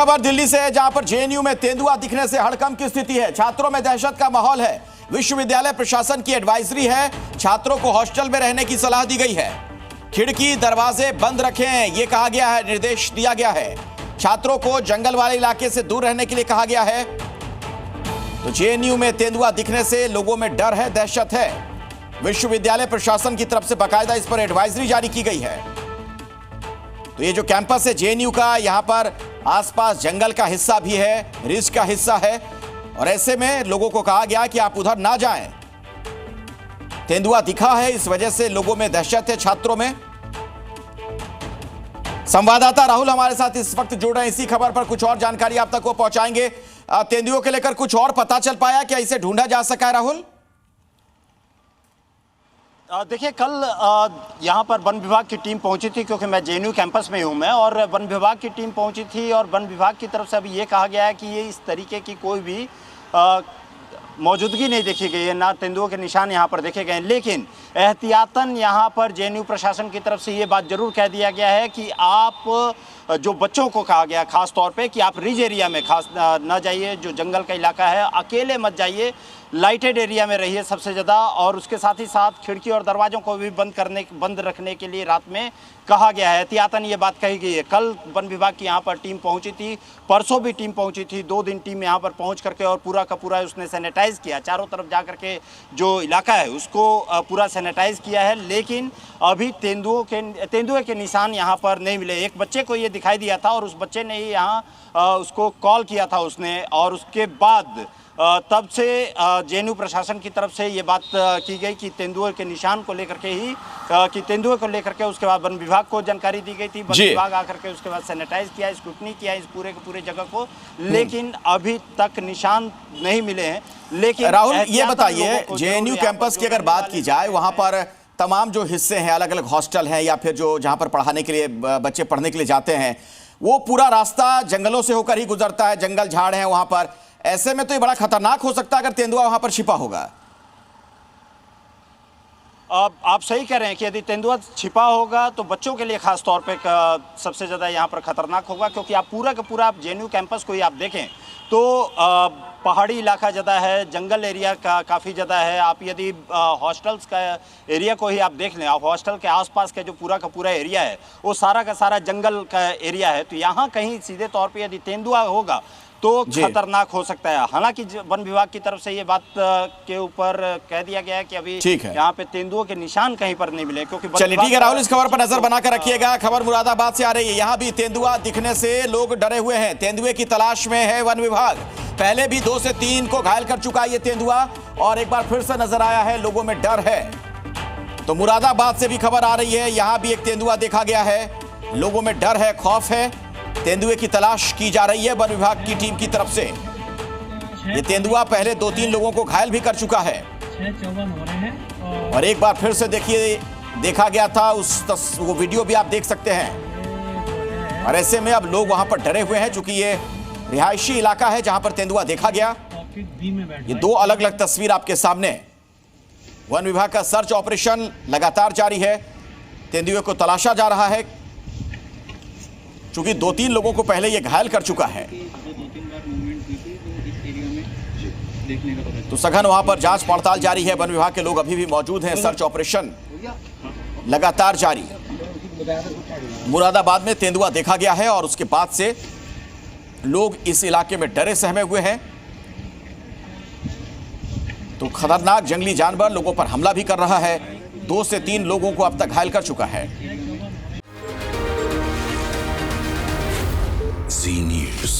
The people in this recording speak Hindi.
खबर दिल्ली से है, जहां पर जेएनयू में तेंदुआ दिखने से हड़कंप की स्थिति है। छात्रों में दहशत का माहौल है। विश्वविद्यालय प्रशासन की एडवाइजरी है, छात्रों को हॉस्टल में रहने की सलाह दी गई है। खिड़की दरवाजे बंद रखें, यह कहा गया है, निर्देश दिया गया है। छात्रों को जंगल वाले इलाके से दूर रहने के लिए कहा गया है। तो जेएनयू में तेंदुआ दिखने से लोगों में डर है, दहशत है। विश्वविद्यालय प्रशासन की तरफ से बाकायदा इस पर एडवाइजरी जारी की गई है। तो ये जो कैंपस है जेएनयू का, यहां पर आसपास जंगल का हिस्सा भी है, रिज का हिस्सा है, और ऐसे में लोगों को कहा गया कि आप उधर ना जाएं। तेंदुआ दिखा है, इस वजह से लोगों में दहशत है, छात्रों में। संवाददाता राहुल हमारे साथ इस वक्त जुड़ रहे हैं, इसी खबर पर कुछ और जानकारी आप तक वो पहुंचाएंगे। तेंदुओं के लेकर कुछ और पता चल पाया, क्या इसे ढूंढा जा सका है राहुल? देखिए, कल यहाँ पर वन विभाग की टीम पहुंची थी, क्योंकि मैं जेएनयू कैंपस में हूँ मैं, और वन विभाग की टीम पहुंची थी और वन विभाग की तरफ से अभी ये कहा गया है कि ये इस तरीके की कोई भी मौजूदगी नहीं देखी गई है, ना तेंदुओं के निशान यहाँ पर देखे गए हैं। लेकिन एहतियातन यहाँ पर जेएनयू प्रशासन की तरफ से ये बात जरूर कह दिया गया है कि आप जो बच्चों को कहा गया खास तौर पे कि आप रिज एरिया में खास न जाइए, जो जंगल का इलाका है, अकेले मत जाइए, लाइटेड एरिया में रहिए सबसे ज़्यादा। और उसके साथ ही साथ खिड़की और दरवाज़ों को भी बंद रखने के लिए रात में कहा गया है। एहतियातन ये बात कही गई है। कल वन विभाग की यहाँ पर टीम पहुँची थी, परसों भी टीम पहुँची थी, 2 दिन टीम यहाँ पर पहुँच करके और पूरा का पूरा उसने सैनिटाइज़ किया, चारों तरफ जा करके जो इलाका है उसको पूरा सैनिटाइज़ किया है। लेकिन अभी तेंदुए के निशान यहाँ पर नहीं मिले। एक बच्चे को ये दिखाई दिया था और उस बच्चे ने ही यहाँ उसको कॉल किया था उसने, और उसके बाद तब से जेएनयू प्रशासन की तरफ से ये बात की गई कि तेंदुए के निशान को लेकर के ही कि तेंदुए को लेकर के उसके बाद वन विभाग को जानकारी दी गई थी। वन विभाग आकर के उसके बाद सैनिटाइज किया, स्क्रूटनी किया इस पूरे के पूरे जगह को, लेकिन अभी तक निशान नहीं मिले हैं। लेकिन राहुल ये बताइए, जेएनयू कैंपस की अगर बात की जाए, वहां पर तमाम जो हिस्से हैं, अलग अलग हॉस्टल हैं या फिर जो जहां पर पढ़ाने के लिए बच्चे पढ़ने के लिए जाते हैं, वो पूरा रास्ता जंगलों से होकर ही गुजरता है, जंगल झाड़ हैं वहां पर। ऐसे में तो ये बड़ा खतरनाक हो सकता है अगर तेंदुआ वहां पर छिपा होगा। आप सही कह रहे हैं कि यदि तेंदुआ छिपा होगा तो बच्चों के लिए खास तौर पे सबसे ज़्यादा यहाँ पर खतरनाक होगा, क्योंकि आप पूरा का पूरा आप जेएनयू कैंपस को ही आप देखें तो पहाड़ी इलाका ज़्यादा है, जंगल एरिया का काफ़ी ज़्यादा है। आप यदि हॉस्टल्स का एरिया को ही आप देख लें, आप हॉस्टल के आसपास का जो पूरा का पूरा एरिया है वो सारा का सारा जंगल का एरिया है। तो यहाँ कहीं सीधे तौर पे यदि तेंदुआ होगा तो खतरनाक हो सकता है। हालांकि वन विभाग की तरफ से ये बात के ऊपर कह दिया गया है कि अभी यहाँ पे तेंदुओं के निशान कहीं पर नहीं मिले, क्योंकि चलिए ठीक है राहुल, इस खबर पर नजर बनाकर रखिएगा। खबर मुरादाबाद से आ रही है, यहाँ भी तेंदुआ दिखने से लोग डरे हुए हैं। तेंदुए की तलाश में है वन विभाग। पहले भी 2 से 3 को घायल कर चुका है ये तेंदुआ, और एक बार फिर से नजर आया है, लोगों में डर है। तो मुरादाबाद से भी खबर आ रही है, यहाँ भी एक तेंदुआ देखा गया है, लोगों में डर है, खौफ है। तेंदुए की तलाश की जा रही है वन विभाग की टीम की तरफ से। ये तेंदुआ पहले 2-3 लोगों को घायल भी कर चुका है, और एक बार फिर से देखिए, देखा गया था वो वीडियो भी आप देख सकते हैं। और ऐसे में अब लोग वहां पर डरे हुए हैं, चूंकि ये रिहायशी इलाका है जहां पर तेंदुआ देखा गया। ये 2 अलग अलग तस्वीर आपके सामने। वन विभाग का सर्च ऑपरेशन लगातार जारी है, तेंदुए को तलाशा जा रहा है, चूंकि 2-3 लोगों को पहले ये घायल कर चुका है। तो सघन वहां पर जांच पड़ताल जारी है, वन विभाग के लोग अभी भी मौजूद हैं, सर्च ऑपरेशन लगातार जारी। मुरादाबाद में तेंदुआ देखा गया है और उसके बाद से लोग इस इलाके में डरे सहमे हुए हैं। तो खतरनाक जंगली जानवर लोगों पर हमला भी कर रहा है, 2 से 3 लोगों को अब तक घायल कर चुका है। Zee News.